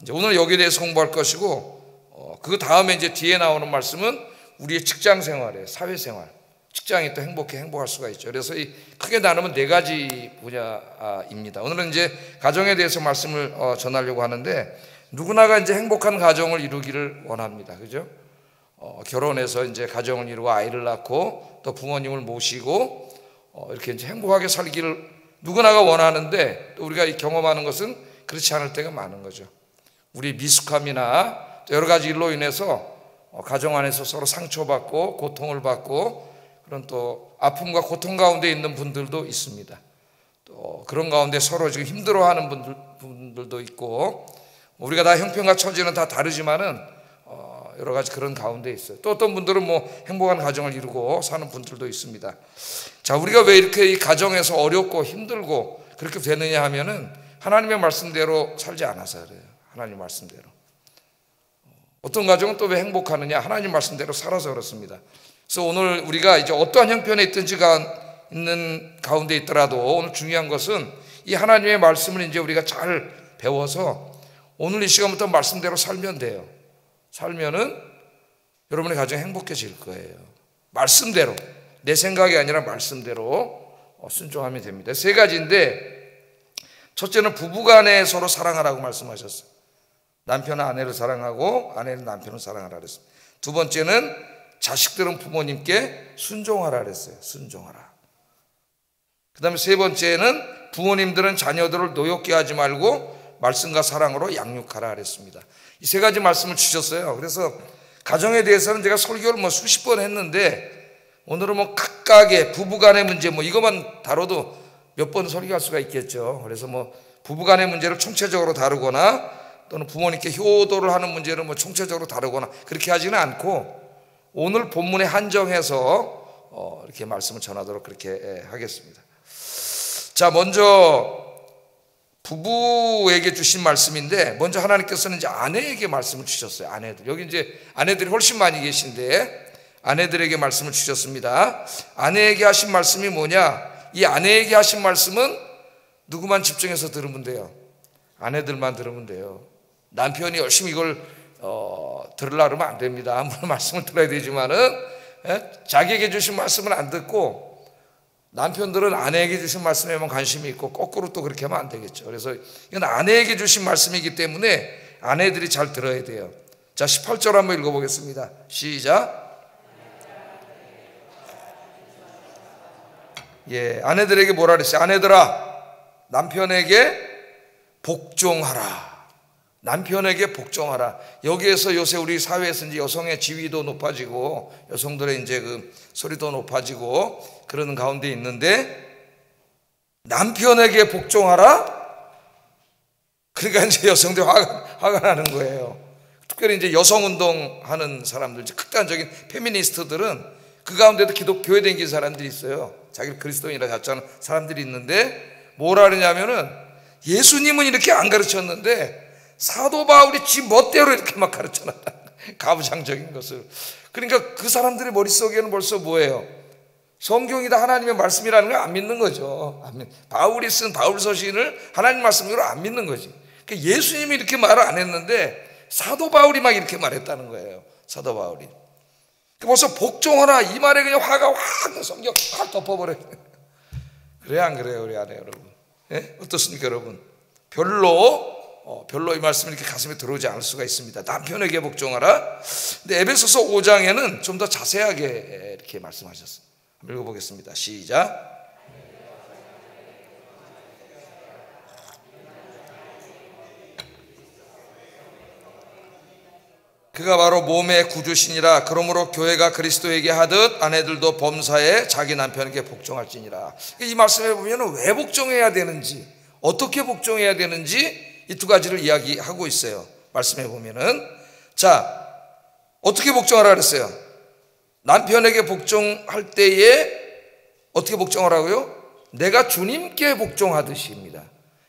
이제 오늘 여기에 대해서 공부할 것이고, 그 다음에 이제 뒤에 나오는 말씀은 우리의 직장 생활에, 사회 생활, 직장이 또 행복할 수가 있죠. 그래서 이 크게 나누면 네 가지 분야입니다. 오늘은 이제 가정에 대해서 말씀을 전하려고 하는데, 누구나가 이제 행복한 가정을 이루기를 원합니다. 그죠? 결혼해서 이제 가정을 이루고 아이를 낳고 또 부모님을 모시고 이렇게 이제 행복하게 살기를 누구나가 원하는데, 또 우리가 경험하는 것은 그렇지 않을 때가 많은 거죠. 우리 미숙함이나 또 여러 가지 일로 인해서 가정 안에서 서로 상처받고 고통을 받고 그런 또 아픔과 고통 가운데 있는 분들도 있습니다. 또 그런 가운데 서로 지금 힘들어하는 분들도 있고, 우리가 다 형편과 처지는 다 다르지만은 여러 가지 그런 가운데 있어요. 또 어떤 분들은 뭐 행복한 가정을 이루고 사는 분들도 있습니다. 자, 우리가 왜 이렇게 이 가정에서 어렵고 힘들고 그렇게 되느냐 하면은 하나님의 말씀대로 살지 않아서 그래요. 하나님 말씀대로. 어떤 가정은 또 왜 행복하느냐? 하나님 말씀대로 살아서 그렇습니다. 그래서 오늘 우리가 이제 어떠한 형편에 있는 가운데 있더라도 오늘 중요한 것은 이 하나님의 말씀을 이제 우리가 잘 배워서 오늘 이 시간부터 말씀대로 살면 돼요. 살면은 여러분의 가정이 행복해질 거예요. 말씀대로, 내 생각이 아니라 말씀대로 순종하면 됩니다. 세 가지인데, 첫째는 부부간에 서로 사랑하라고 말씀하셨어요. 남편은 아내를 사랑하고 아내는 남편을 사랑하라 그랬습니다. 두 번째는 자식들은 부모님께 순종하라 그랬어요. 순종하라. 그 다음에 세 번째는 부모님들은 자녀들을 노엽게 하지 말고 말씀과 사랑으로 양육하라 그랬습니다. 이 세 가지 말씀을 주셨어요. 그래서 가정에 대해서는 제가 설교를 수십 번 했는데, 오늘은 각각의 부부간의 문제 이것만 다뤄도 몇 번 설교할 수가 있겠죠. 그래서 부부간의 문제를 총체적으로 다루거나 또는 부모님께 효도를 하는 문제를 총체적으로 다루거나 그렇게 하지는 않고, 오늘 본문에 한정해서 이렇게 말씀을 전하도록 그렇게 하겠습니다. 자, 먼저 부부에게 주신 말씀인데, 먼저 하나님께서는 이제 아내에게 말씀을 주셨어요. 아내들. 여기 이제 아내들이 훨씬 많이 계신데 아내들에게 말씀을 주셨습니다. 아내에게 하신 말씀이 뭐냐? 이 아내에게 하신 말씀은 누구만 집중해서 들으면 돼요? 아내들만 들으면 돼요. 남편이 열심히 이걸 들으려고 그러면 안 됩니다. 물론 말씀을 들어야 되지만은 자기에게 주신 말씀은 안 듣고, 남편들은 아내에게 주신 말씀에만 관심이 있고 거꾸로 또 그렇게 하면 안 되겠죠. 그래서 이건 아내에게 주신 말씀이기 때문에 아내들이 잘 들어야 돼요. 자, 18절 한번 읽어보겠습니다. 시작. 예, 아내들에게 뭐라 그랬어요? 아내들아, 남편에게 복종하라. 남편에게 복종하라. 여기에서 요새 우리 사회에서 이제 여성의 지위도 높아지고 여성들의 이제 그 소리도 높아지고 그러는 가운데 있는데, 남편에게 복종하라? 그러니까 이제 여성들이 화가 나는 거예요. 특별히 이제 여성운동 하는 사람들, 이제 극단적인 페미니스트들은 그 가운데도 교회 다니는 사람들이 있어요. 자기를 그리스도인이라 잡자는 사람들이 있는데, 뭐라 그러냐면은 예수님은 이렇게 안 가르쳤는데 사도 바울이 지 멋대로 이렇게 막 가르쳐놨다. 가부장적인 것을. 그러니까 그 사람들의 머릿속에는 벌써 뭐예요? 성경이 다 하나님의 말씀이라는 걸 안 믿는 거죠. 바울이 쓴 바울 서신을 하나님 말씀으로 안 믿는 거지. 그러니까 예수님이 이렇게 말을 안 했는데 사도 바울이 막 이렇게 말했다는 거예요. 사도 바울이. 벌써 복종하라 이 말에 그냥 화가 확 성경 확 덮어버려요. 그래요, 안 그래요, 우리 아내 여러분? 예? 어떻습니까, 여러분? 별로 이 말씀이 이렇게 가슴에 들어오지 않을 수가 있습니다. 남편에게 복종하라. 근데 에베소서 5장에는 좀 더 자세하게 이렇게 말씀하셨어요. 한번 읽어보겠습니다. 시작. 그가 바로 몸의 구주시니라. 그러므로 교회가 그리스도에게 하듯 아내들도 범사에 자기 남편에게 복종할지니라. 이 말씀에 보면 왜 복종해야 되는지, 어떻게 복종해야 되는지 이 두 가지를 이야기하고 있어요. 말씀해 보면은, 자, 어떻게 복종하라 그랬어요? 남편에게 복종할 때에 어떻게 복종하라고요? 내가 주님께 복종하듯이입니다.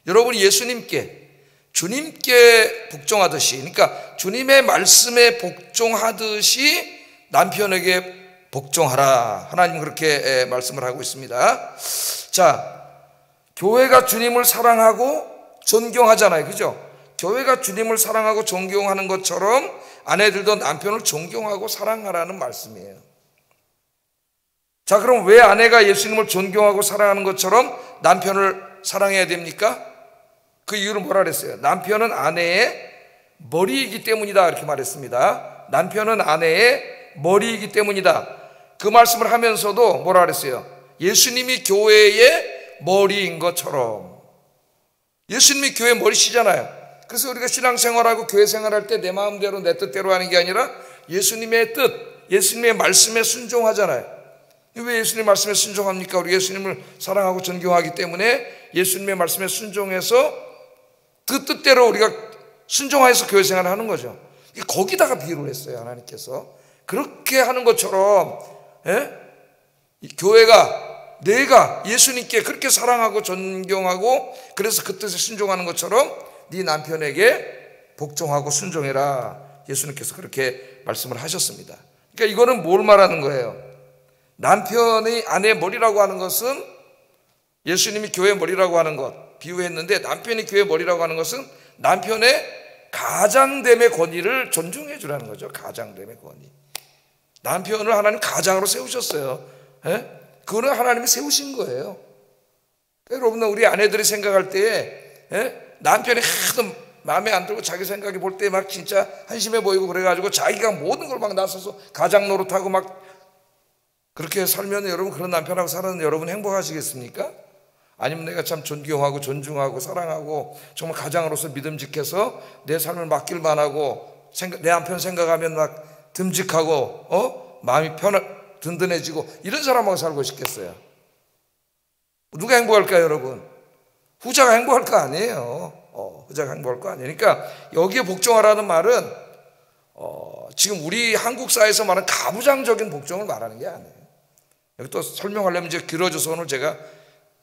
여러분, 예수님께, 주님께 복종하듯이, 그러니까 주님의 말씀에 복종하듯이 남편에게 복종하라. 하나님은 그렇게 말씀을 하고 있습니다. 자, 교회가 주님을 사랑하고 존경하잖아요. 그죠? 교회가 주님을 사랑하고 존경하는 것처럼 아내들도 남편을 존경하고 사랑하라는 말씀이에요. 자, 그럼 왜 아내가 예수님을 존경하고 사랑하는 것처럼 남편을 사랑해야 됩니까? 그 이유는 뭐라 그랬어요? 남편은 아내의 머리이기 때문이다, 이렇게 말했습니다. 남편은 아내의 머리이기 때문이다. 그 말씀을 하면서도 뭐라 그랬어요? 예수님이 교회의 머리인 것처럼. 예수님이 교회 머리시잖아요. 그래서 우리가 신앙생활하고 교회 생활할 때 내 마음대로 내 뜻대로 하는 게 아니라 예수님의 뜻, 예수님의 말씀에 순종하잖아요. 왜 예수님 말씀에 순종합니까? 우리 예수님을 사랑하고 존경하기 때문에 예수님의 말씀에 순종해서 그 뜻대로 우리가 순종하여서 교회 생활을 하는 거죠. 거기다가 비유를 했어요, 하나님께서. 그렇게 하는 것처럼 교회가 내가 예수님께 그렇게 사랑하고 존경하고 그래서 그 뜻에 순종하는 것처럼 네 남편에게 복종하고 순종해라. 예수님께서 그렇게 말씀을 하셨습니다. 그러니까 이거는 뭘 말하는 거예요? 남편이 아내의 머리라고 하는 것은 예수님이 교회의 머리라고 하는 것 비유했는데, 남편이 교회의 머리라고 하는 것은 남편의 가장됨의 권위를 존중해 주라는 거죠. 가장됨의 권위. 남편을 하나님 가장으로 세우셨어요. 그거는 하나님이 세우신 거예요. 여러분, 우리 아내들이 생각할 때에 남편이 하도 마음에 안 들고 자기 생각이 볼 때 막 진짜 한심해 보이고 그래가지고 자기가 모든 걸 막 나서서 가장 노릇하고 막 그렇게 살면 여러분, 그런 남편하고 사는 여러분 행복하시겠습니까? 아니면 내가 참 존경하고 존중하고 사랑하고 정말 가장으로서 믿음직해서 내 삶을 맡길만 하고 내 남편 생각하면 막 듬직하고 마음이 든든해지고 이런 사람하고 살고 싶겠어요? 누가 행복할까요, 여러분? 후자가 행복할 거 아니에요. 후자가 행복할 거 아니에요. 그러니까 여기에 복종하라는 말은 지금 우리 한국 사회에서 말하는 가부장적인 복종을 말하는 게 아니에요. 여기 또 설명하려면 이제 길어져서 오늘 제가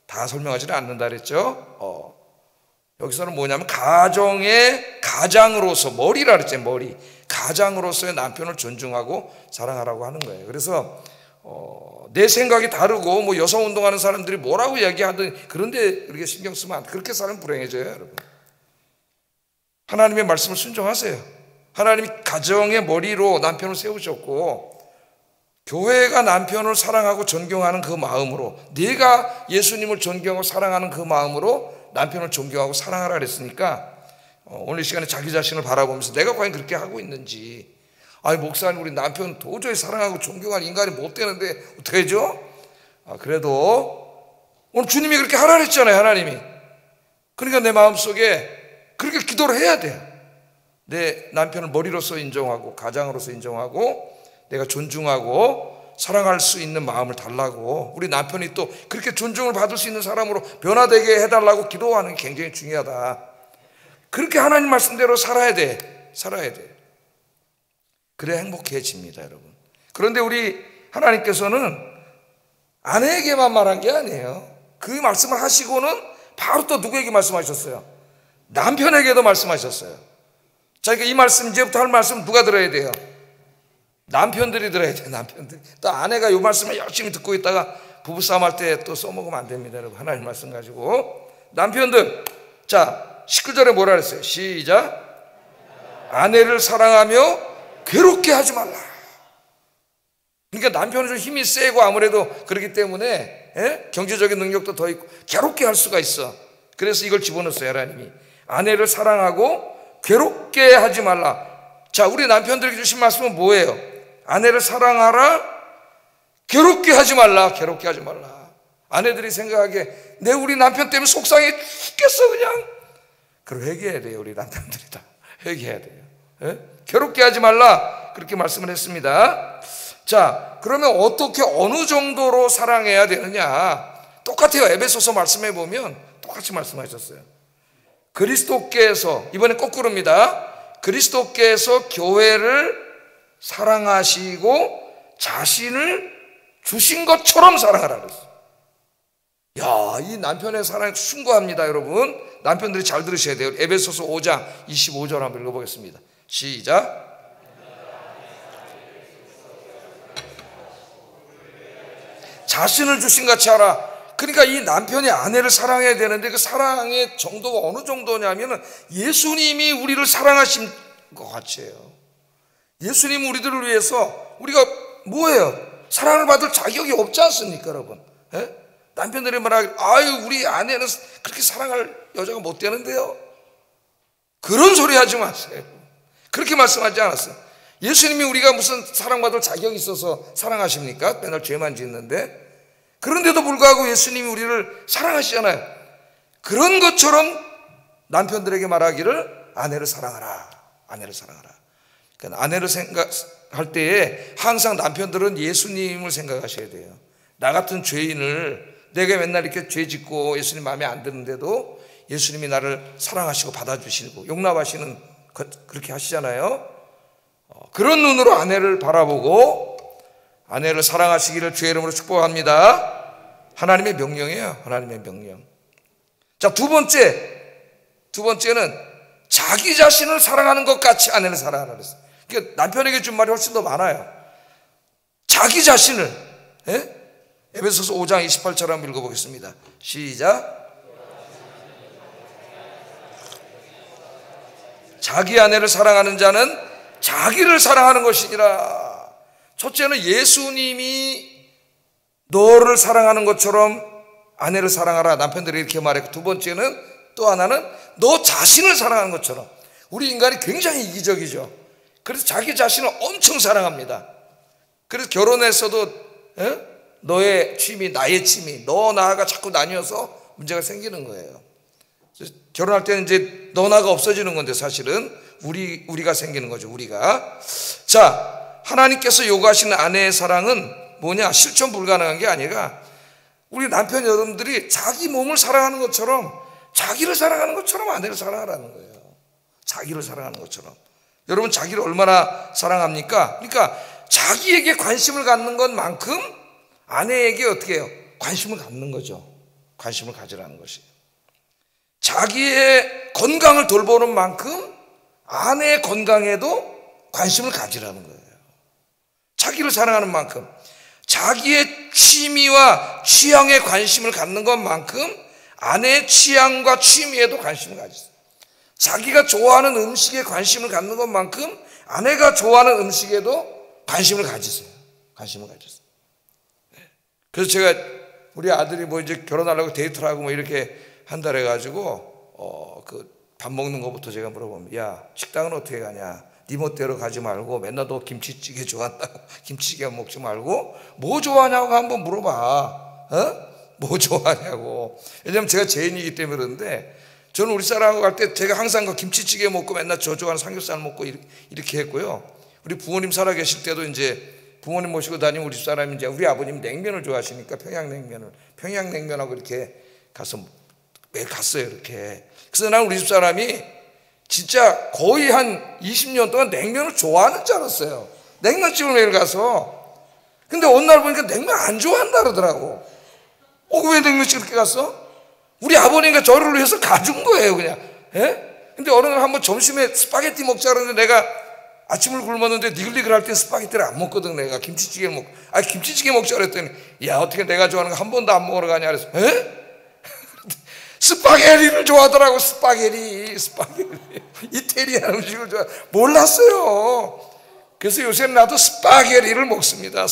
다 설명하지는 않는다 그랬죠. 여기서는 뭐냐면 가정의 가장으로서, 머리라 그랬죠. 머리. 가장으로서의 남편을 존중하고 사랑하라고 하는 거예요. 그래서 내 생각이 다르고 뭐 여성 운동하는 사람들이 뭐라고 얘기하든 그런데 이렇게 신경 쓰면 안 돼. 그렇게 살면 불행해져요, 여러분. 하나님의 말씀을 순종하세요. 하나님이 가정의 머리로 남편을 세우셨고, 교회가 남편을 사랑하고 존경하는 그 마음으로, 네가 예수님을 존경하고 사랑하는 그 마음으로 남편을 존경하고 사랑하라 그랬으니까 오늘 이 시간에 자기 자신을 바라보면서 내가 과연 그렇게 하고 있는지. 아니, 목사님, 우리 남편 도저히 사랑하고 존경할 인간이 못 되는데 어떡하죠? 그래도 오늘 주님이 그렇게 하라 그랬잖아요, 하나님이. 그러니까 내 마음속에 그렇게 기도를 해야 돼요. 내 남편을 머리로서 인정하고 가장으로서 인정하고 내가 존중하고 사랑할 수 있는 마음을 달라고, 우리 남편이 또 그렇게 존중을 받을 수 있는 사람으로 변화되게 해달라고 기도하는 게 굉장히 중요하다. 그렇게 하나님 말씀대로 살아야 돼. 그래야 행복해집니다, 여러분. 그런데 우리 하나님께서는 아내에게만 말한 게 아니에요. 그 말씀을 하시고는 바로 또 누구에게 말씀하셨어요? 남편에게도 말씀하셨어요. 자, 그러니까 이 말씀, 이제부터 할 말씀 누가 들어야 돼요? 남편들이 들어야 돼요. 남편들. 또 아내가 이 말씀을 열심히 듣고 있다가 부부싸움 할 때 또 써먹으면 안 됩니다, 여러분. 하나님 말씀 가지고. 남편들, 자 19절에 뭐라 그랬어요? 시작. 아내를 사랑하며 괴롭게 하지 말라. 그러니까 남편은 좀 힘이 세고 아무래도 그렇기 때문에 경제적인 능력도 더 있고 괴롭게 할 수가 있어. 그래서 이걸 집어넣었어요, 하나님이. 아내를 사랑하고 괴롭게 하지 말라. 자, 우리 남편들에게 주신 말씀은 뭐예요? 아내를 사랑하라, 괴롭게 하지 말라. 괴롭게 하지 말라. 아내들이 생각하기에 우리 남편 때문에 속상해 죽겠어 그냥. 그럼 회개해야 돼요. 우리 남편들이 다 회개해야 돼요. 괴롭게 하지 말라, 그렇게 말씀을 했습니다. 자, 그러면 어떻게 어느 정도로 사랑해야 되느냐? 똑같아요. 에베소서 말씀해 보면 똑같이 말씀하셨어요. 그리스도께서, 이번엔 거꾸로입니다. 그리스도께서 교회를 사랑하시고 자신을 주신 것처럼 사랑하라 그랬어요. 야, 이 남편의 사랑이 숭고합니다, 여러분. 남편들이 잘 들으셔야 돼요. 에베소서 5장 25절 한번 읽어보겠습니다. 시작. 자신을 주신 같이 하라. 그러니까 이 남편이 아내를 사랑해야 되는데 그 사랑의 정도가 어느 정도냐면은 예수님이 우리를 사랑하신 것 같이요. 예수님 우리들을 위해서 우리가 뭐예요? 사랑을 받을 자격이 없지 않습니까, 여러분? 예? 남편들이 말하기, 아유, 우리 아내는 그렇게 사랑할 여자가 못 되는데요. 그런 소리 하지 마세요. 그렇게 말씀하지 않았어요. 예수님이 우리가 무슨 사랑받을 자격이 있어서 사랑하십니까? 맨날 죄만 짓는데. 그런데도 불구하고 예수님이 우리를 사랑하시잖아요. 그런 것처럼 남편들에게 말하기를 아내를 사랑하라. 아내를 사랑하라. 그러니까 아내를 생각할 때에 항상 남편들은 예수님을 생각하셔야 돼요. 나 같은 죄인을 내가 맨날 이렇게 죄 짓고 예수님 마음에 안 드는데도 예수님이 나를 사랑하시고 받아주시고 용납하시는 그렇게 하시잖아요. 그런 눈으로 아내를 바라보고 아내를 사랑하시기를 주의 이름으로 축복합니다. 하나님의 명령이에요. 하나님의 명령. 자, 두 번째는 자기 자신을 사랑하는 것 같이 아내를 사랑하라 그랬어요. 그러니까 남편에게 준 말이 훨씬 더 많아요. 자기 자신을, 예? 에베소서 5장 28절 한번 읽어보겠습니다. 시작. 자기 아내를 사랑하는 자는 자기를 사랑하는 것이니라. 첫째는 예수님이 너를 사랑하는 것처럼 아내를 사랑하라. 남편들이 이렇게 말했고, 두 번째는 또 하나는 너 자신을 사랑하는 것처럼. 우리 인간이 굉장히 이기적이죠. 그래서 자기 자신을 엄청 사랑합니다. 그래서 결혼했어도 너의 취미, 나의 취미, 너 나가 자꾸 나뉘어서 문제가 생기는 거예요. 결혼할 때는 이제 너 나가 없어지는 건데 사실은 우리가 생기는 거죠. 우리가. 자, 하나님께서 요구하시는 아내의 사랑은 뭐냐? 실천 불가능한 게 아니라 우리 남편 여러분들이 자기 몸을 사랑하는 것처럼 자기를 사랑하는 것처럼 아내를 사랑하라는 거예요. 자기를 사랑하는 것처럼. 여러분 자기를 얼마나 사랑합니까? 그러니까 자기에게 관심을 갖는 것만큼 아내에게 어떻게 해요? 관심을 갖는 거죠. 관심을 가지라는 것이에요. 자기의 건강을 돌보는 만큼 아내의 건강에도 관심을 가지라는 거예요. 자기를 사랑하는 만큼 자기의 취미와 취향에 관심을 갖는 것만큼 아내의 취향과 취미에도 관심을 가지세요. 자기가 좋아하는 음식에 관심을 갖는 것만큼 아내가 좋아하는 음식에도 관심을 가지세요. 관심을 가지세요. 그래서 제가 우리 아들이 뭐 이제 결혼하려고 데이트를 하고 뭐 이렇게 한다 해가지고 그 밥 먹는 것부터 제가 물어보면, 야, 식당은 어떻게 가냐? 네 멋대로 가지 말고 맨날 너 김치찌개 좋아한다고 김치찌개 먹지 말고 뭐 좋아하냐고 한번 물어봐. 뭐 좋아하냐고. 왜냐면 제가 죄인이기 때문에 그런데 저는 우리 사람하고 갈 때 제가 항상 그 김치찌개 먹고 맨날 저 좋아하는 삼겹살 먹고 이렇게 했고요. 우리 부모님 살아 계실 때도 이제 부모님 모시고 다니면 우리 집사람이 이제 우리 아버님 냉면을 좋아하시니까 평양냉면하고 이렇게 가서 매일 갔어요. 이렇게. 그래서 난 우리 집사람이 진짜 거의 한 20년 동안 냉면을 좋아하는 줄 알았어요. 냉면집을 매일 가서. 근데 어느 날 보니까 냉면 안 좋아한다 그러더라고. 왜 냉면집 그렇게 갔어? 우리 아버님과 저를 위해서 가준 거예요, 그냥. 예? 근데 어느 날 한번 점심에 스파게티 먹자 그러는데 내가 아침을 굶었는데 니글니글할 땐 스파게티를 안 먹거든. 내가 김치찌개를 먹고. 김치찌개 먹자 그랬더니, 야, 어떻게 내가 좋아하는 거 한 번도 안 먹으러 가냐 그래서, 에? 스파게티를 좋아하더라고. 스파게티 이태리안 음식을 몰랐어요. 그래서 요새는 나도 스파게티를 먹습니다.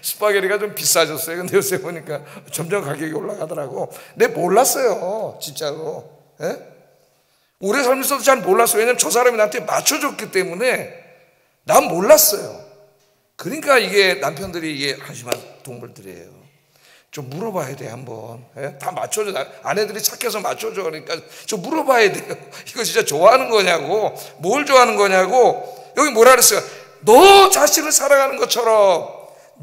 스파게티가 좀 비싸졌어요. 근데 요새 보니까 점점 가격이 올라가더라고. 내가 몰랐어요, 진짜로. 에? 오래 살면서도 잘 몰랐어요. 왜냐면 저 사람이 나한테 맞춰줬기 때문에 난 몰랐어요. 그러니까 이게 남편들이 이게 한심한 동물들이에요. 좀 물어봐야 돼, 한번. 예? 다 맞춰줘. 아내들이 착해서 맞춰줘. 그러니까 좀 물어봐야 돼요. 이거 진짜 좋아하는 거냐고, 뭘 좋아하는 거냐고. 여기 뭐라 그랬어요? 너 자신을 사랑하는 것처럼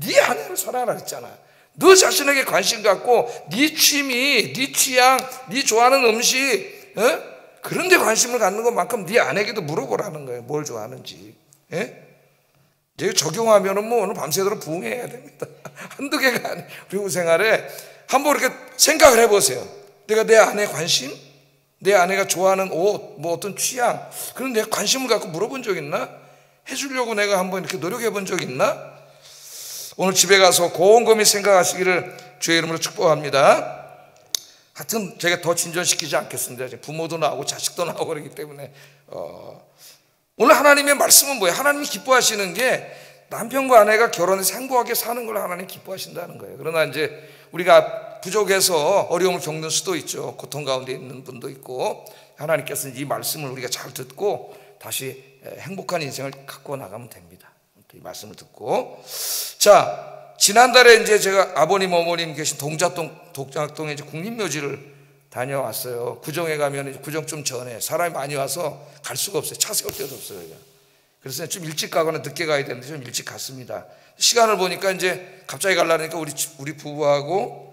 네 아내를 사랑하라 했잖아. 너 자신에게 관심 갖고 네 취미, 네 취향, 네 좋아하는 음식, 그런 데 관심을 갖는 것만큼 네 아내에게도 물어보라는 거예요. 뭘 좋아하는지. 이제 적용하면은 뭐 오늘 밤새도록 부흥해야 됩니다. 한두 개가 아니에요. 우리 생활에 한번 이렇게 생각을 해보세요. 내가 내 아내의 관심, 내 아내가 좋아하는 옷, 뭐 어떤 취향, 그런 내 관심을 갖고 물어본 적 있나? 해주려고 내가 한번 이렇게 노력해 본 적 있나? 오늘 집에 가서 곰곰이 생각하시기를 주의 이름으로 축복합니다. 하여튼 제가 더 진전시키지 않겠습니다. 부모도 나오고 자식도 나오고 그러기 때문에 오늘 하나님의 말씀은 뭐예요? 하나님이 기뻐하시는 게 남편과 아내가 결혼해서 행복하게 사는 걸 하나님 기뻐하신다는 거예요. 그러나 이제 우리가 부족해서 어려움을 겪는 수도 있죠. 고통 가운데 있는 분도 있고, 하나님께서는 이 말씀을 우리가 잘 듣고 다시 행복한 인생을 갖고 나가면 됩니다. 이 말씀을 듣고, 자, 지난달에 이제 제가 아버님 어머님 계신 동작동에 이제 국립묘지를 다녀왔어요. 구정에 가면 구정 좀 전에 사람이 많이 와서 갈 수가 없어요. 차 세울 데도 없어요. 그래서 좀 일찍 가거나 늦게 가야 되는데 좀 일찍 갔습니다. 시간을 보니까 이제 갑자기 가려니까 우리 부부하고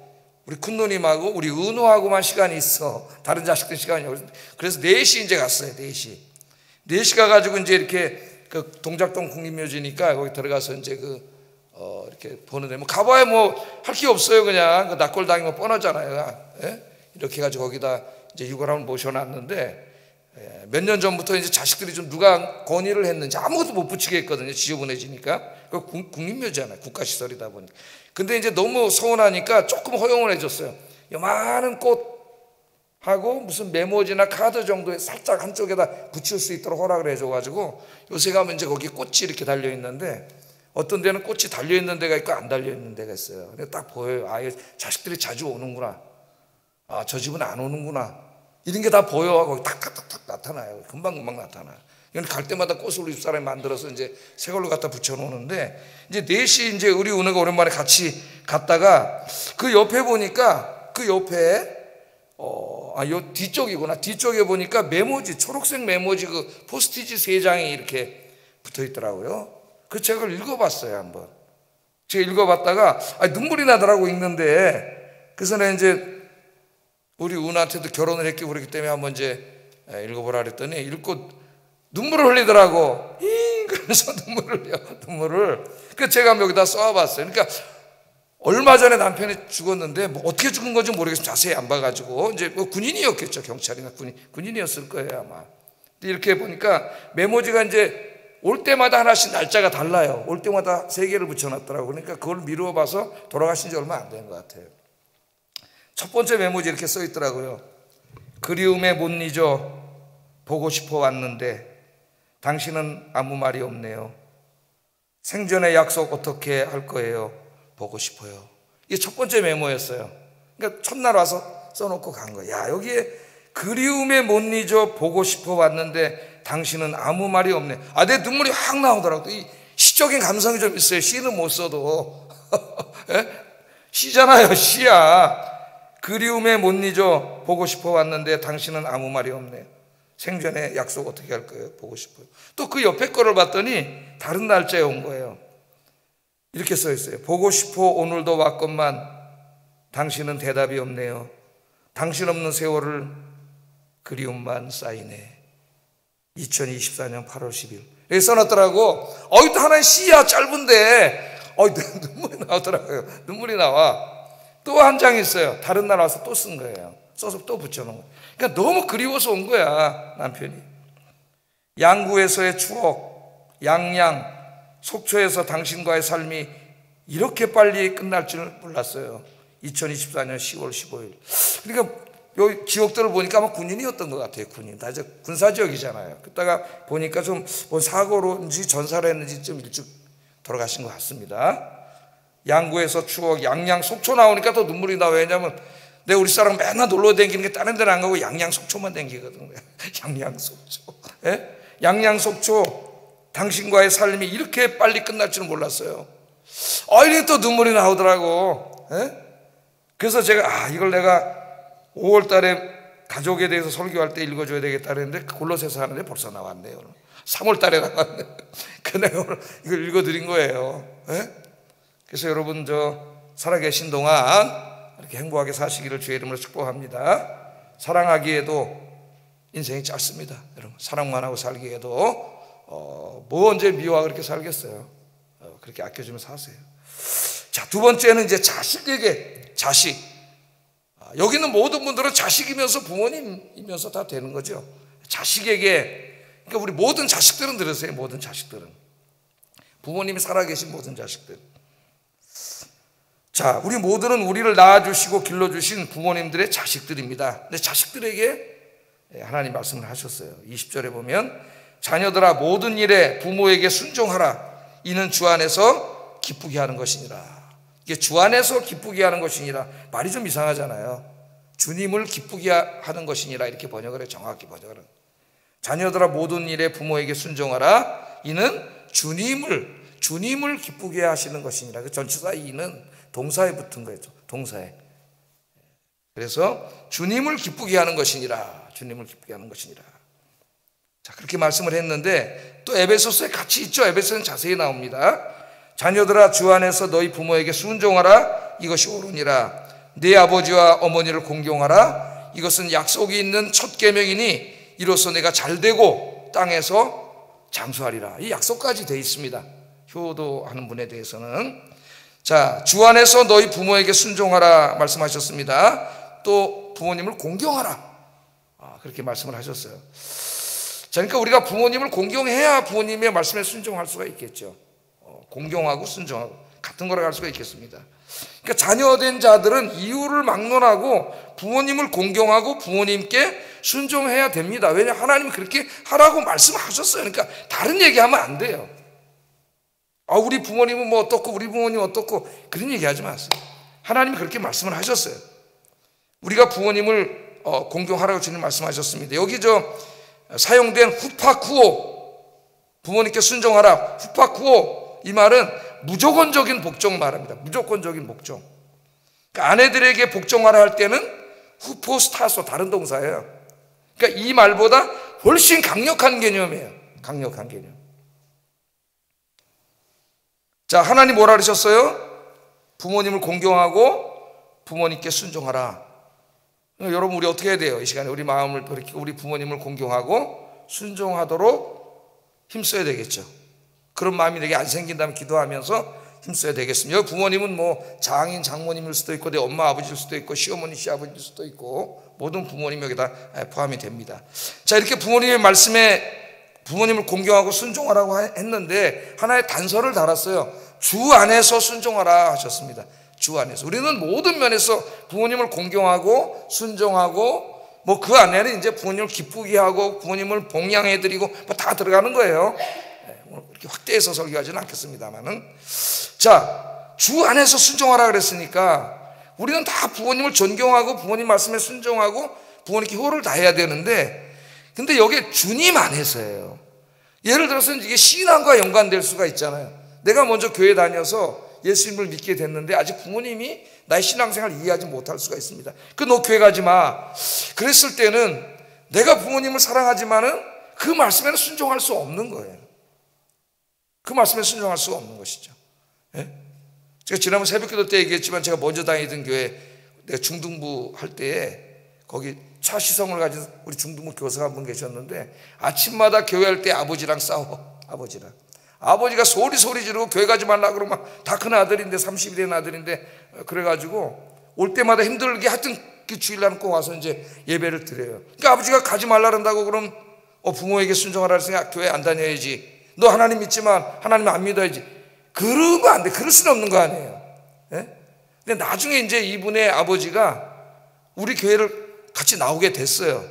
우리 큰누님하고 우리 은호하고만 시간이 있어. 다른 자식들 시간이 없어. 그래서 4시 이제 갔어요. 4시 가가지고 이제 이렇게 그 동작동 국립묘지니까 거기 들어가서 이제 이렇게 보는데 뭐 가봐야 뭐 할 게 없어요. 그냥 그 낯골당이면 뻔하잖아요. 예? 이렇게 해가지고 거기다 이제 유골함을 모셔놨는데 몇 년 전부터 이제 자식들이 좀 누가 건의를 했는지 아무것도 못 붙이게 했거든요. 지저분해지니까. 그 국립묘지잖아요. 국가시설이다 보니까. 근데 이제 너무 서운하니까 조금 허용을 해줬어요. 요만한 꽃하고 무슨 메모지나 카드 정도에 살짝 한쪽에다 붙일 수 있도록 허락을 해줘가지고 요새 가면 이제 거기 꽃이 이렇게 달려있는데 어떤 데는 꽃이 달려있는 데가 있고 안 달려있는 데가 있어요. 근데 딱 보여요. 아, 자식들이 자주 오는구나. 아, 저 집은 안 오는구나. 이런 게 다 보여. 거기 탁탁탁탁 나타나요. 금방금방 나타나요. 이건 갈 때마다 꽃을 우리 집사람이 만들어서 이제 새 걸로 갖다 붙여놓는데, 이제 4시 이제 우리 은혜가 오랜만에 같이 갔다가 그 옆에 보니까 요 뒤쪽이구나. 뒤쪽에 보니까 메모지, 초록색 메모지 그 포스티지 3장이 이렇게 붙어 있더라고요. 그 책을 읽어봤어요, 한번. 제가 읽어봤다가 눈물이 나더라고, 읽는데. 그래서 내가 이제 우리 은한테도 결혼을 했기 그렇기 때문에 한번 이제 읽어보라 그랬더니 읽고 눈물을 흘리더라고. 그래서 눈물을. 그래서 제가 여기다 써봤어요. 그러니까 얼마 전에 남편이 죽었는데 뭐 어떻게 죽은 건지 모르겠어요. 자세히 안 봐가지고 이제 뭐 군인이었겠죠. 경찰이나 군인이었을 거예요 아마. 근데 이렇게 보니까 메모지가 이제 올 때마다 하나씩 날짜가 달라요. 올 때마다 3개를 붙여놨더라고. 그러니까 그걸 미루어 봐서 돌아가신 지 얼마 안 된 것 같아요. 첫 번째 메모지 이렇게 써 있더라고요. 그리움에 못 잊어 보고 싶어 왔는데 당신은 아무 말이 없네요. 생전의 약속 어떻게 할 거예요? 보고 싶어요. 이게 첫 번째 메모였어요. 그러니까 첫날 와서 써놓고 간 거예요. 야, 여기에 그리움에 못 잊어 보고 싶어 왔는데 당신은 아무 말이 없네. 내 눈물이 확 나오더라고. 이 시적인 감성이 좀 있어요. 시는 못 써도. 시잖아요, 시야. 그리움에 못 잊어 보고 싶어 왔는데 당신은 아무 말이 없네. 생전에 약속 어떻게 할 거예요? 보고 싶어요. 또 그 옆에 거를 봤더니 다른 날짜에 온 거예요. 이렇게 써 있어요. 보고 싶어 오늘도 왔건만 당신은 대답이 없네요. 당신 없는 세월을 그리움만 쌓이네. 2024년 8월 10일. 여기 써놨더라고. 또 하나의 시야 짧은데 눈물이 나오더라고요. 눈물이 나와. 또 한 장 있어요. 다른 날 와서 또 쓴 거예요. 써서 또 붙여놓은 거예요. 그러니까 너무 그리워서 온 거야, 남편이. 양구에서의 추억, 양양, 속초에서 당신과의 삶이 이렇게 빨리 끝날 줄 몰랐어요. 2024년 10월 15일. 그러니까 요 지역들을 보니까 아마 군인이었던 것 같아요. 군인. 다 이제 군사지역이잖아요. 그러다가 보니까 좀 뭐 사고로인지 전사를 했는지 좀 일찍 돌아가신 것 같습니다. 양구에서 추억, 양양, 속초 나오니까 더 눈물이 나. 왜냐면 내가 우리 사람 맨날 놀러 다니는 게 다른 데는 안 가고 양양, 속초만 다니거든요. 양양, 속초. 양양, 속초. 당신과의 삶이 이렇게 빨리 끝날 줄은 몰랐어요. 이렇게 또 눈물이 나오더라고. 그래서 제가 이걸 내가 5월 달에 가족에 대해서 설교할 때 읽어줘야 되겠다 그랬는데 골로새서 하는데 벌써 나왔네요. 3월 달에 나왔네. 그래서 오늘 이걸 읽어드린 거예요. 그래서 여러분 살아계신 동안 이렇게 행복하게 사시기를 주의 이름으로 축복합니다. 사랑하기에도 인생이 짧습니다. 여러분 사랑만 하고 살기에도 뭐 언제 미워하고 그렇게 살겠어요. 그렇게 아껴주면서 사세요. 자, 두 번째는 이제 자식에게 자식. 여기 있는 모든 분들은 자식이면서 부모님이면서 다 되는 거죠. 자식에게, 그러니까 우리 모든 자식들은 들으세요. 모든 자식들은 부모님이 살아계신 모든 자식들. 자, 우리 모두는 우리를 낳아주시고 길러주신 부모님들의 자식들입니다. 근데 자식들에게 하나님 말씀을 하셨어요. 20절에 보면 자녀들아 모든 일에 부모에게 순종하라. 이는 주 안에서 기쁘게 하는 것이니라. 이게 주 안에서 기쁘게 하는 것이니라. 말이 좀 이상하잖아요. 주님을 기쁘게 하는 것이니라 이렇게 번역을 해. 정확히 번역을 해. 자녀들아 모든 일에 부모에게 순종하라. 이는 주님을 기쁘게 하시는 것이니라. 그 전치사 이는 동사에 붙은 거예요. 동사에. 그래서 주님을 기쁘게 하는 것이니라. 주님을 기쁘게 하는 것이니라. 자, 그렇게 말씀을 했는데 또 에베소서에 같이 있죠. 에베소는 자세히 나옵니다. 자녀들아 주 안에서 너희 부모에게 순종하라. 이것이 옳으니라. 네 아버지와 어머니를 공경하라. 이것은 약속이 있는 첫 계명이니 이로써 내가 잘되고 땅에서 장수하리라. 이 약속까지 되어 있습니다. 효도하는 분에 대해서는. 자, 주 안에서 너희 부모에게 순종하라 말씀하셨습니다. 또 부모님을 공경하라. 그렇게 말씀을 하셨어요. 자, 그러니까 우리가 부모님을 공경해야 부모님의 말씀에 순종할 수가 있겠죠. 공경하고 순종하고 같은 거라고 할 수가 있겠습니다. 그러니까 자녀된 자들은 이유를 막론하고 부모님을 공경하고 부모님께 순종해야 됩니다. 왜냐, 하나님이 그렇게 하라고 말씀하셨어요. 그러니까 다른 얘기하면 안 돼요. 우리 부모님은 뭐 어떻고 우리 부모님 어떻고 그런 얘기하지 마세요. 하나님이 그렇게 말씀을 하셨어요. 우리가 부모님을 공경하라고 주님 말씀하셨습니다. 여기 사용된 후파쿠오, 부모님께 순종하라. 후파쿠오, 이 말은 무조건적인 복종 말합니다. 무조건적인 복종. 그러니까 아내들에게 복종하라 할 때는 후포스타소, 다른 동사예요. 그러니까 이 말보다 훨씬 강력한 개념이에요. 강력한 개념. 자, 하나님 뭐라 그러셨어요? 부모님을 공경하고 부모님께 순종하라. 여러분, 우리 어떻게 해야 돼요? 이 시간에 우리 마음을 그렇게 우리 부모님을 공경하고 순종하도록 힘써야 되겠죠. 그런 마음이 내게 안 생긴다면 기도하면서 힘써야 되겠습니다. 여기 부모님은 뭐 장인, 장모님일 수도 있고 내 엄마, 아버지일 수도 있고 시어머니, 시아버지일 수도 있고 모든 부모님 여기다 포함이 됩니다. 자, 이렇게 부모님의 말씀에 부모님을 공경하고 순종하라고 했는데 하나의 단서를 달았어요. 주 안에서 순종하라 하셨습니다. 주 안에서. 우리는 모든 면에서 부모님을 공경하고 순종하고 뭐 그 안에는 이제 부모님을 기쁘게 하고 부모님을 봉양해드리고 뭐 다 들어가는 거예요. 이렇게 확대해서 설교하지는 않겠습니다만은. 자, 주 안에서 순종하라 그랬으니까 우리는 다 부모님을 존경하고 부모님 말씀에 순종하고 부모님께 효를 다해야 되는데, 근데 여기 주님 안에서예요. 예를 들어서 이게 신앙과 연관될 수가 있잖아요. 내가 먼저 교회 다녀서 예수님을 믿게 됐는데 아직 부모님이 나의 신앙생활을 이해하지 못할 수가 있습니다. 너 교회 가지 마. 그랬을 때는 내가 부모님을 사랑하지만은 그 말씀에는 순종할 수 없는 거예요. 그 말씀에 순종할 수가 없는 것이죠. 예? 제가 지난번 새벽기도 때 얘기했지만 제가 먼저 다니던 교회, 내가 중등부 할 때에 거기 차시성을 가진 우리 중등부 교사가 한 분 계셨는데 아침마다 교회할 때 아버지랑 싸워. 아버지가 소리 지르고 교회 가지 말라 그러면 다 큰 아들인데 30이 된 아들인데 그래가지고 올 때마다 힘들게 하여튼 그 주일날 꼭 와서 이제 예배를 드려요. 그러니까 아버지가 가지 말라 그런다고 그럼 부모에게 순종하라 그랬으니까 교회 안 다녀야지. 너 하나님 믿지만 하나님 안 믿어야지. 그러면 안 돼. 그럴 수는 없는 거 아니에요. 예? 근데 나중에 이제 이분의 아버지가 우리 교회를 같이 나오게 됐어요.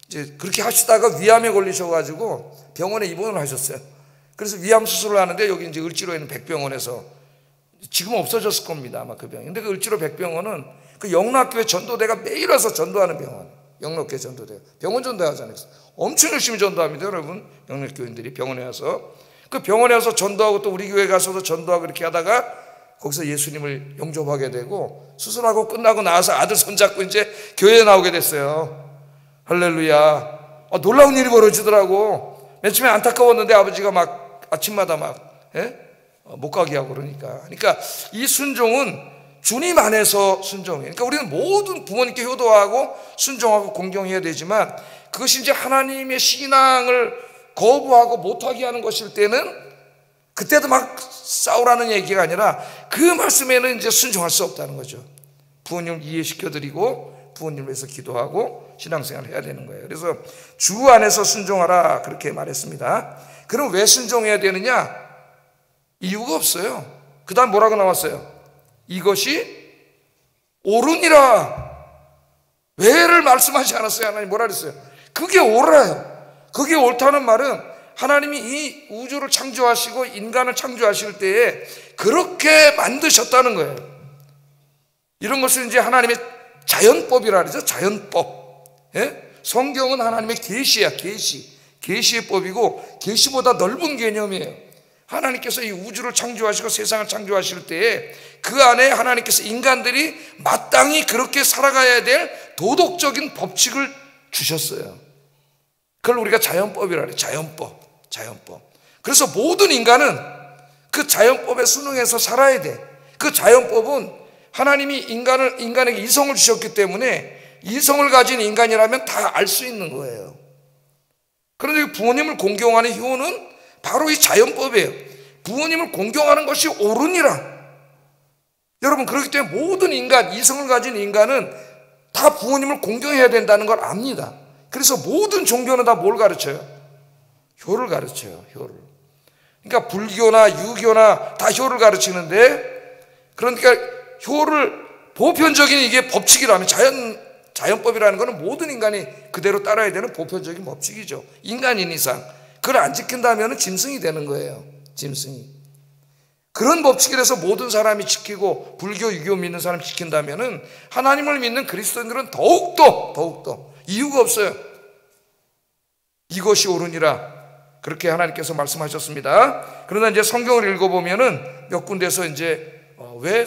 이제 그렇게 하시다가 위암에 걸리셔가지고 병원에 입원을 하셨어요. 그래서 위암 수술을 하는데 여기 이제 을지로에 있는 백병원에서 지금 없어졌을 겁니다. 아마 그 병원. 근데 그 을지로 백병원은 그 영락교회 전도대가 매일 와서 전도하는 병원. 영락교회 전도대. 병원 전도하잖아요. 엄청 열심히 전도합니다. 여러분. 영락교인들이 병원에 와서. 그 병원에 와서 전도하고 또 우리 교회 가서도 전도하고 이렇게 하다가 거기서 예수님을 영접하게 되고 수술하고 끝나고 나와서 아들 손잡고 이제 교회에 나오게 됐어요. 할렐루야. 놀라운 일이 벌어지더라고. 맨 처음에 안타까웠는데 아버지가 막 아침마다 못 가게 하고 그러니까 이 순종은 주님 안에서 순종이에요. 그러니까 우리는 모든 부모님께 효도하고 순종하고 공경해야 되지만 그것이 이제 하나님의 신앙을 거부하고 못하게 하는 것일 때는 그때도 막 싸우라는 얘기가 아니라 그 말씀에는 이제 순종할 수 없다는 거죠. 부모님을 이해시켜드리고 부모님을 위해서 기도하고 신앙생활을 해야 되는 거예요. 그래서 주 안에서 순종하라 그렇게 말했습니다. 그럼 왜 순종해야 되느냐? 이유가 없어요. 그 다음 뭐라고 나왔어요? 이것이 옳으니라. 왜를 말씀하지 않았어요? 하나님 뭐라 그랬어요? 그게 옳아요. 그게 옳다는 말은 하나님이 이 우주를 창조하시고 인간을 창조하실 때에 그렇게 만드셨다는 거예요. 이런 것을 이제 하나님의 자연법이라 그러죠. 자연법. 예? 성경은 하나님의 계시야. 계시의 법이고 계시보다 넓은 개념이에요. 하나님께서 이 우주를 창조하시고 세상을 창조하실 때에 그 안에 하나님께서 인간들이 마땅히 그렇게 살아가야 될 도덕적인 법칙을 주셨어요. 그걸 우리가 자연법이라 그래요. 자연법. 그래서 모든 인간은 그 자연법에 순응해서 살아야 돼. 그 자연법은 하나님이 인간에게 이성을 주셨기 때문에 이성을 가진 인간이라면 다 알 수 있는 거예요. 그런데 부모님을 공경하는 효는 바로 이 자연법이에요. 부모님을 공경하는 것이 옳으니라. 여러분, 그렇기 때문에 모든 인간, 이성을 가진 인간은 다 부모님을 공경해야 된다는 걸 압니다. 그래서 모든 종교는 다 뭘 가르쳐요? 효를 가르쳐요. 효를. 그러니까 불교나 유교나 다 효를 가르치는데, 그러니까 효를 보편적인 이게 법칙이라면 자연법이라는 것은 모든 인간이 그대로 따라야 되는 보편적인 법칙이죠. 인간인 이상 그걸 안 지킨다면 짐승이 되는 거예요. 짐승이. 그런 법칙이라서 모든 사람이 지키고 불교, 유교 믿는 사람이 지킨다면 하나님을 믿는 그리스도인들은 더욱더 이유가 없어요. 이것이 옳으니라. 그렇게 하나님께서 말씀하셨습니다. 그러나 이제 성경을 읽어보면은 몇 군데서 이제 왜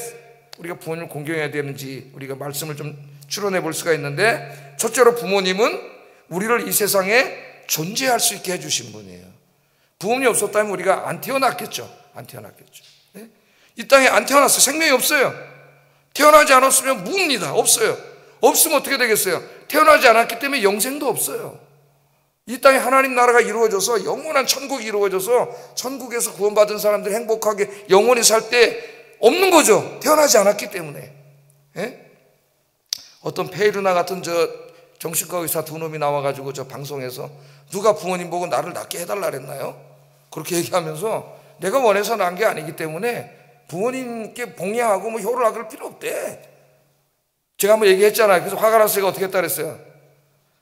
우리가 부모님을 공경해야 되는지 우리가 말씀을 좀 추론해 볼 수가 있는데, 첫째로 부모님은 우리를 이 세상에 존재할 수 있게 해주신 분이에요. 부모님이 없었다면 우리가 안 태어났겠죠. 네? 이 땅에 안 태어났어요. 생명이 없어요. 태어나지 않았으면 무입니다. 없어요. 없으면 어떻게 되겠어요? 태어나지 않았기 때문에 영생도 없어요. 이 땅에 하나님 나라가 이루어져서 영원한 천국이 이루어져서 천국에서 구원받은 사람들이 행복하게 영원히 살 때 없는 거죠. 태어나지 않았기 때문에. 예? 어떤 페이르나 같은 정신과 의사 두 놈이 나와가지고 저 방송에서 누가 부모님 보고 나를 낳게 해달라 그랬나요? 그렇게 얘기하면서 내가 원해서 낳은 게 아니기 때문에 부모님께 복리하고 뭐 효를 하길 필요 없대. 제가 한번 얘기했잖아요. 그래서 화가 나서 제가 어떻게 했다 그랬어요?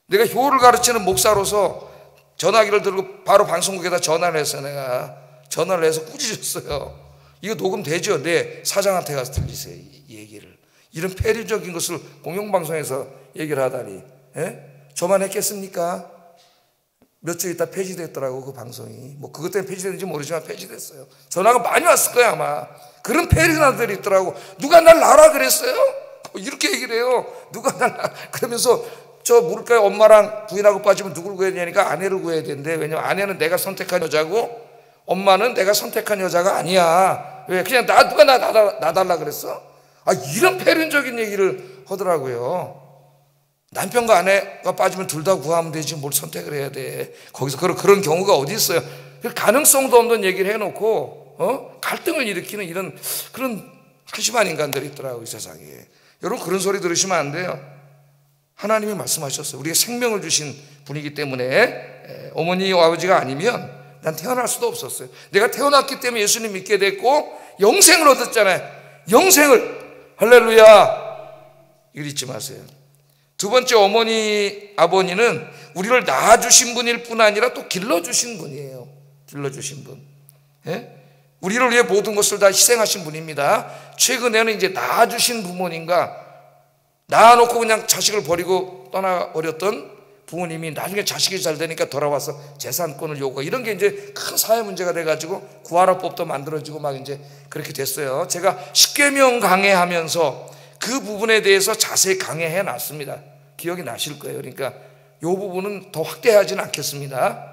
내가 효를 가르치는 목사로서 전화기를 들고 바로 방송국에다 전화를 했어요. 내가 전화를 해서 꾸짖었어요. 이거 녹음되죠? 네, 사장한테 가서 들리세요. 이 얘기를. 이런 폐륜적인 것을 공영방송에서 얘기를 하다니. 예? 저만 했겠습니까? 몇 주 있다 폐지됐더라고, 그 방송이. 뭐 그것 때문에 폐지됐는지 모르지만 폐지됐어요. 전화가 많이 왔을 거야 아마. 그런 폐륜아들이 있더라고. 누가 날 낳으라 그랬어요? 이렇게 얘기를 해요. 누가 날 낳아. 그러면서 저 물가에 엄마랑 부인하고 빠지면 누굴 구해야 되니까 아내를 구해야 된대. 왜냐면 아내는 내가 선택한 여자고 엄마는 내가 선택한 여자가 아니야. 왜? 그냥 누가 나달라 그랬어? 이런 폐륜적인 얘기를 하더라고요. 남편과 아내가 빠지면 둘 다 구하면 되지 뭘 선택을 해야 돼. 거기서 그런 경우가 어디 있어요. 가능성도 없는 얘기를 해놓고 갈등을 일으키는 이런 그런 한심한 인간들이 있더라고요, 이 세상에. 여러분, 그런 소리 들으시면 안 돼요. 하나님이 말씀하셨어요. 우리가 생명을 주신 분이기 때문에 어머니 아버지가 아니면 난 태어날 수도 없었어요. 내가 태어났기 때문에 예수님 믿게 됐고 영생을 얻었잖아요. 영생을. 할렐루야. 이걸 잊지 마세요. 두 번째, 어머니 아버지는 우리를 낳아주신 분일 뿐 아니라 또 길러주신 분이에요. 길러주신 분. 예? 우리를 위해 모든 것을 다 희생하신 분입니다. 최근에는 이제 낳아주신 부모님과 낳아놓고 그냥 자식을 버리고 떠나버렸던 부모님이 나중에 자식이 잘 되니까 돌아와서 재산권을 요구하고 이런 게 이제 큰 사회 문제가 돼가지고 구하라법도 만들어지고 막 이제 그렇게 됐어요. 제가 십계명 강해하면서 그 부분에 대해서 자세히 강해해 놨습니다. 기억이 나실 거예요. 그러니까 이 부분은 더 확대하지는 않겠습니다.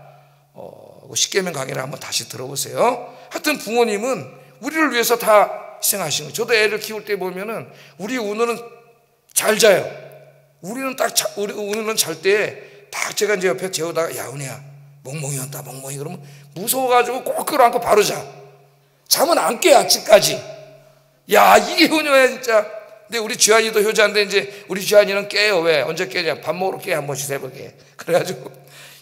십계명 강해를 한번 다시 들어보세요. 하여튼 부모님은 우리를 위해서 다 희생하신 거예요. 저도 애를 키울 때 보면은 우리 은우는 잘 자요. 우리는 은우는 잘 때 딱 제가 이제 옆에 재우다가 야 은혜야 멍멍이 온다 멍멍이 그러면 무서워가지고 꼭 끌어안고 바로 자. 잠은 안 깨 아직까지. 야 이게 효녀야 진짜. 근데 우리 쥐한이도 효자인데 이제 우리 쥐한이는 깨요. 왜? 언제 깨냐? 밥 먹으러 깨 한 번씩 새벽에. 그래가지고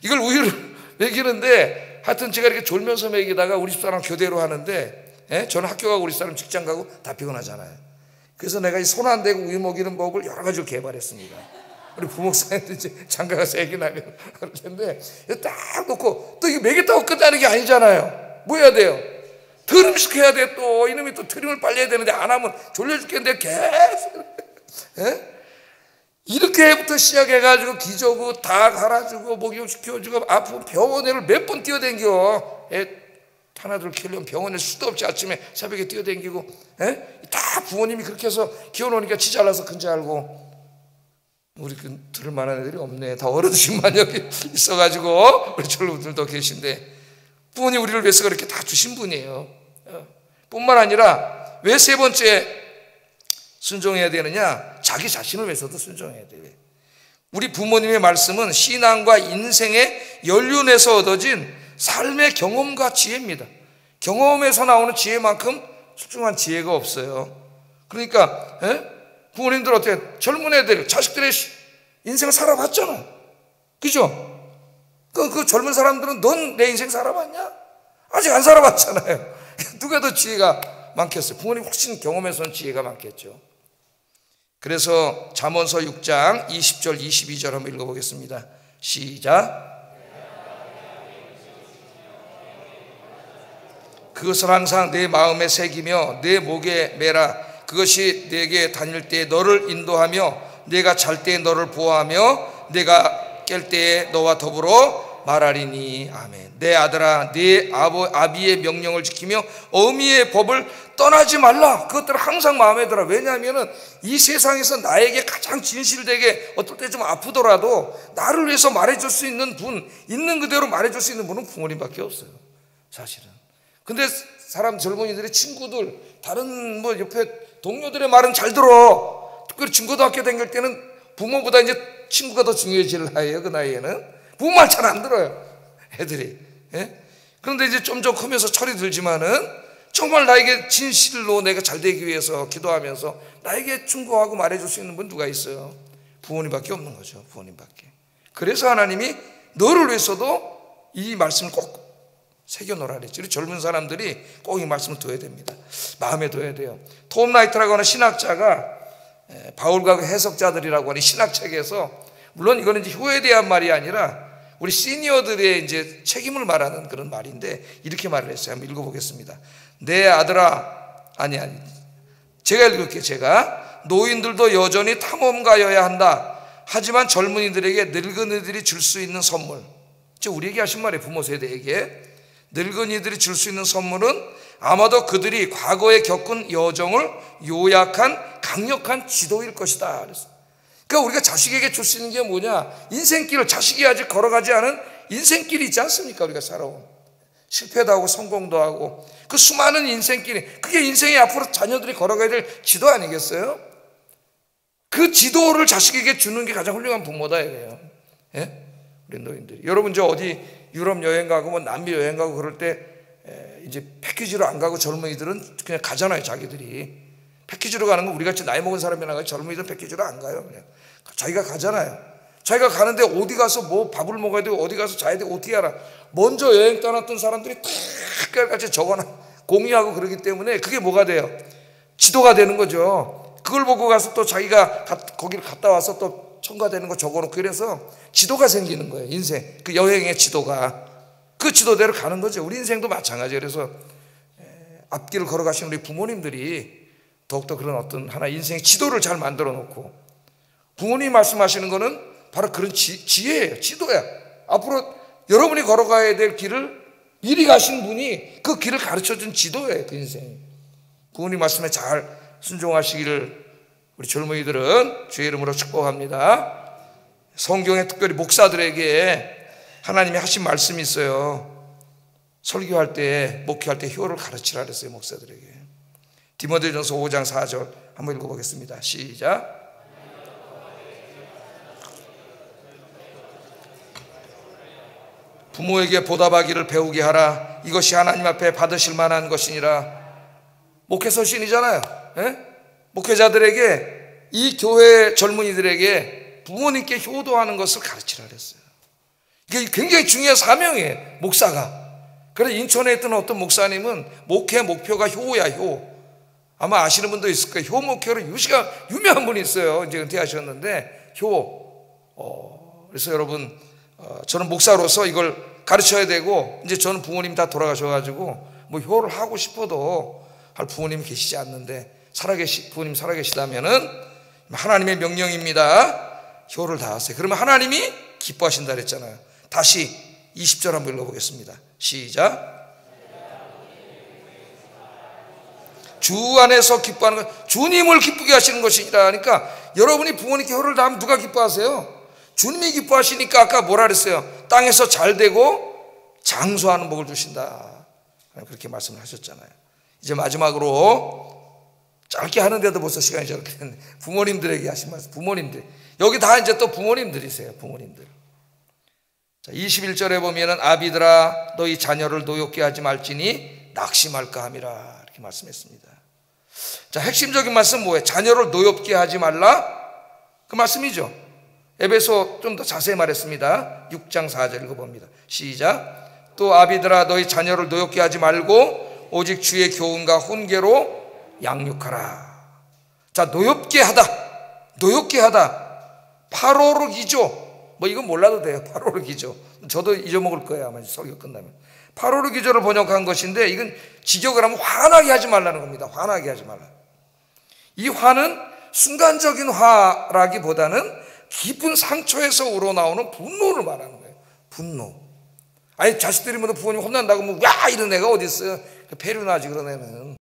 이걸 우유를 먹이는데 하여튼 제가 이렇게 졸면서 먹이다가 우리 집사람 교대로 하는데 저는 학교 가고 우리 사람 직장 가고 다 피곤하잖아요. 그래서 내가 이 손 안 대고 우유 먹이는 법을 여러 가지로 개발했습니다. 우리 부목사님도 이제 장가가 세게 나면 할 텐데, 딱 놓고, 또 이거 먹였다고 끝나는 게 아니잖아요. 뭐 해야 돼요? 트림 시켜야 돼. 또 이놈이 또 트림을 빨리 해야 되는데, 안 하면 졸려 죽겠는데 계속. 예? 이렇게부터 시작해가지고 기저구 다 갈아주고 목욕시켜주고 아프면 병원에를 몇 번 뛰어댕겨. 하나둘 키우려면 병원에 수도 없이 아침에 새벽에 뛰어댕기고, 다 부모님이 그렇게 해서 키워놓으니까 지 잘나서 큰지 알고. 우리 들을 만한 애들이 없네. 다 어르신만 여기 있어가지고 우리 젊은들도 계신데, 부모님 우리를 위해서 그렇게 다 주신 분이에요. 뿐만 아니라 왜 세 번째 순종해야 되느냐? 자기 자신을 위해서도 순종해야 돼. 우리 부모님의 말씀은 신앙과 인생의 연륜에서 얻어진 삶의 경험과 지혜입니다. 경험에서 나오는 지혜만큼 소중한 지혜가 없어요. 그러니까 부모님들 어때요? 젊은 애들, 자식들의 인생을 살아봤잖아. 그죠? 그 젊은 사람들은 넌 내 인생 살아봤냐? 아직 안 살아봤잖아요. 누가 더 지혜가 많겠어요? 부모님 훨씬 경험에서는 지혜가 많겠죠. 그래서 잠언서 6장 20절 22절 한번 읽어보겠습니다. 시작. 그것을 항상 내 마음에 새기며 내 목에 매라. 그것이 내게 다닐 때 너를 인도하며 내가 잘 때 너를 보호하며 내가 깰 때에 너와 더불어 말하리니. 아멘. 내 아들아, 네 아비의 명령을 지키며 어미의 법을 떠나지 말라. 그것들을 항상 마음에 들어. 왜냐하면 이 세상에서 나에게 가장 진실되게 어떨 때 좀 아프더라도 나를 위해서 말해줄 수 있는 분, 있는 그대로 말해줄 수 있는 분은 부모님밖에 없어요, 사실은. 근데 사람, 젊은이들의 친구들, 다른 뭐 옆에 동료들의 말은 잘 들어. 특별히 중고등학교 다닐 때는 부모보다 이제 친구가 더 중요해질 나이에요. 그 나이에는 부모 말 잘 안 들어요, 애들이. 그런데 이제 점점 크면서 철이 들지만은 정말 나에게 진실로 내가 잘 되기 위해서 기도하면서 나에게 충고하고 말해줄 수 있는 분 누가 있어요? 부모님밖에 없는 거죠. 부모님밖에. 그래서 하나님이 너를 위해서도 이 말씀을 꼭 새겨놓으라 그랬죠. 우리 젊은 사람들이 꼭 이 말씀을 둬야 됩니다. 마음에 둬야 돼요. 톰 라이트라고 하는 신학자가 바울과 해석자들이라고 하는 신학책에서, 물론 이거는 이제 효에 대한 말이 아니라 우리 시니어들의 이제 책임을 말하는 그런 말인데, 이렇게 말을 했어요. 한번 읽어보겠습니다. 내 아들아, 아니 제가 읽을게요. 제가 노인들도 여전히 탐험가여야 한다. 하지만 젊은이들에게 늙은이들이 줄 수 있는 선물, 즉 우리에게 하신 말이에요. 부모 세대에게 늙은이들이 줄 수 있는 선물은 아마도 그들이 과거에 겪은 여정을 요약한 강력한 지도일 것이다. 그랬어요. 그러니까 우리가 자식에게 줄 수 있는 게 뭐냐? 인생길을, 자식이 아직 걸어가지 않은 인생길이 있지 않습니까? 우리가 살아온 실패도 하고 성공도 하고 그 수많은 인생길이, 그게 인생이 앞으로 자녀들이 걸어가야 될 지도 아니겠어요? 그 지도를 자식에게 주는 게 가장 훌륭한 부모다 이래요. 우리 노인들이. 여러분 저 어디 유럽 여행 가고 뭐 남미 여행 가고 그럴 때 이제 패키지로 안 가고 젊은이들은 그냥 가잖아요. 자기들이 패키지로 가는 거, 우리같이 나이 먹은 사람이나 가지 젊은이들은 패키지로 안 가요. 그냥 자기가 가잖아요. 자기가 가는데 어디 가서 뭐 밥을 먹어야 되고 어디 가서 자야 되고 어떻게 알아? 먼저 여행 떠났던 사람들이 다 같이 적어놔 공유하고 그러기 때문에 그게 뭐가 돼요? 지도가 되는 거죠. 그걸 보고 가서 또 자기가 거기를 갔다 와서 또 첨가되는 거 적어놓고, 이래서 지도가 생기는 거예요. 인생 그 여행의 지도가 그 지도대로 가는 거죠. 우리 인생도 마찬가지예요. 그래서 앞길을 걸어가시는 우리 부모님들이 더욱더 그런 어떤 하나 인생의 지도를 잘 만들어 놓고, 부모님이 말씀하시는 거는 바로 그런 지혜예요. 지도야. 앞으로 여러분이 걸어가야 될 길을 미리 가신 분이 그 길을 가르쳐준 지도예요. 그 인생. 부모님 말씀에 잘 순종하시기를 우리 젊은이들은 주의 이름으로 축복합니다. 성경에 특별히 목사들에게 하나님이 하신 말씀이 있어요. 설교할 때, 목회할 때 효를 가르치라 그랬어요. 목사들에게. 디모데전서 5장 4절 한번 읽어보겠습니다. 시작. 부모에게 보답하기를 배우게 하라. 이것이 하나님 앞에 받으실 만한 것이니라. 목회 서신이잖아요. 목회자들에게, 이 교회 젊은이들에게 부모님께 효도하는 것을 가르치라 그랬어요. 이게 굉장히 중요한 사명이에요, 목사가. 그래서 인천에 있던 어떤 목사님은 목회 목표가 효야, 효. 아마 아시는 분도 있을 거예요. 효 목회로 유시가 유명한 분이 있어요. 이제 은퇴하셨는데 그래서 여러분 저는 목사로서 이걸 가르쳐야 되고 이제 저는 부모님 다 돌아가셔가지고 뭐 효를 하고 싶어도 할 부모님이 계시지 않는데 부모님 살아계시다면은 하나님의 명령입니다. 효를 다하세요. 그러면 하나님이 기뻐하신다 그랬잖아요. 다시 20절 한번 읽어보겠습니다. 시작. 주 안에서 기뻐하는 것, 주님을 기쁘게 하시는 것이라 하니까 여러분이 부모님께 효를 다하면 누가 기뻐하세요? 주님이 기뻐하시니까 아까 뭐라 그랬어요? 땅에서 잘 되고 장수하는 복을 주신다. 그렇게 말씀을 하셨잖아요. 이제 마지막으로 짧게 하는데도 벌써 시간이 저렇게 됐네. 부모님들에게 하신 말씀. 부모님들 여기 다 이제 또 부모님들이세요. 부모님들. 자, 21절에 보면은 아비들아 너희 자녀를 노엽게 하지 말지니 낙심할까 함이라 이렇게 말씀했습니다. 자, 핵심적인 말씀 뭐예요? 자녀를 노엽게 하지 말라 그 말씀이죠. 에베소 좀 더 자세히 말했습니다. 6장 4절 읽어봅니다. 시작. 또 아비들아 너희 자녀를 노엽게 하지 말고 오직 주의 교훈과 훈계로 양육하라. 자, 노엽게 하다 파로르 기조 뭐 이건 몰라도 돼요. 파로르 기조 저도 잊어먹을 거예요 아마 설교 끝나면. 파로르 기조를 번역한 것인데 이건 직역을 하면 화나게 하지 말라는 겁니다. 화나게 하지 말라. 이 화는 순간적인 화라기보다는 깊은 상처에서 우러나오는 분노를 말하는 거예요. 분노. 아니 자식들이 뭐 부모님 혼난다고 뭐 와 이런 애가 어디 있어요? 배려나지 그런 애는.